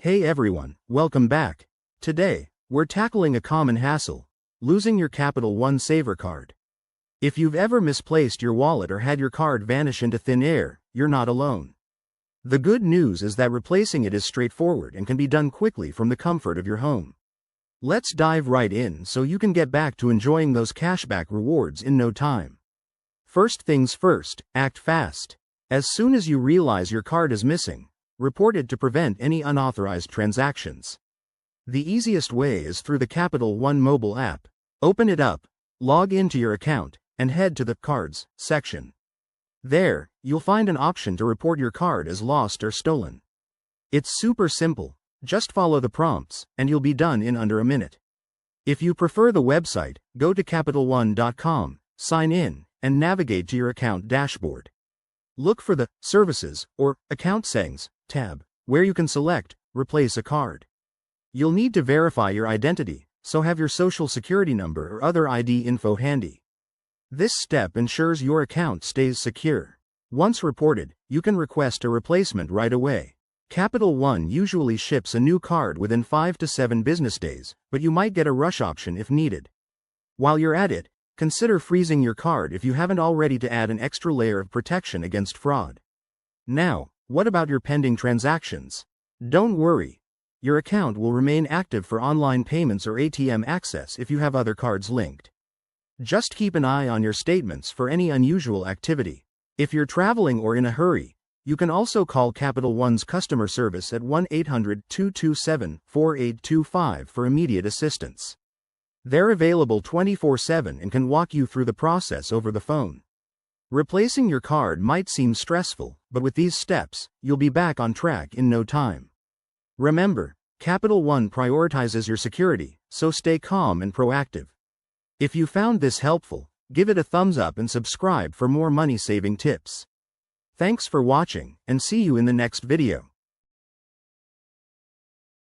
Hey everyone, welcome back. Today, we're tackling a common hassle: losing your Capital One Savor card. If you've ever misplaced your wallet or had your card vanish into thin air, you're not alone. The good news is that replacing it is straightforward and can be done quickly from the comfort of your home. Let's dive right in so you can get back to enjoying those cashback rewards in no time. First things first, act fast. As soon as you realize your card is missing, report it to prevent any unauthorized transactions. The easiest way is through the Capital One mobile app. Open it up, log into your account, and head to the Cards section. There, you'll find an option to report your card as lost or stolen. It's super simple, just follow the prompts, and you'll be done in under a minute. If you prefer the website, go to CapitalOne.com, sign in, and navigate to your account dashboard. Look for the Services or Account Settings tab, where you can select Replace a Card. You'll need to verify your identity, so have your social security number or other ID info handy. This step ensures your account stays secure. Once reported, you can request a replacement right away. Capital One usually ships a new card within 5 to 7 business days, but you might get a rush option if needed. While you're at it, consider freezing your card if you haven't already to add an extra layer of protection against fraud. Now, what about your pending transactions? Don't worry. Your account will remain active for online payments or ATM access if you have other cards linked. Just keep an eye on your statements for any unusual activity. If you're traveling or in a hurry, you can also call Capital One's customer service at 1-800-227-4825 for immediate assistance. They're available 24/7 and can walk you through the process over the phone. Replacing your card might seem stressful, but with these steps, you'll be back on track in no time. Remember, Capital One prioritizes your security, so stay calm and proactive. If you found this helpful, give it a thumbs up and subscribe for more money-saving tips. Thanks for watching, and see you in the next video.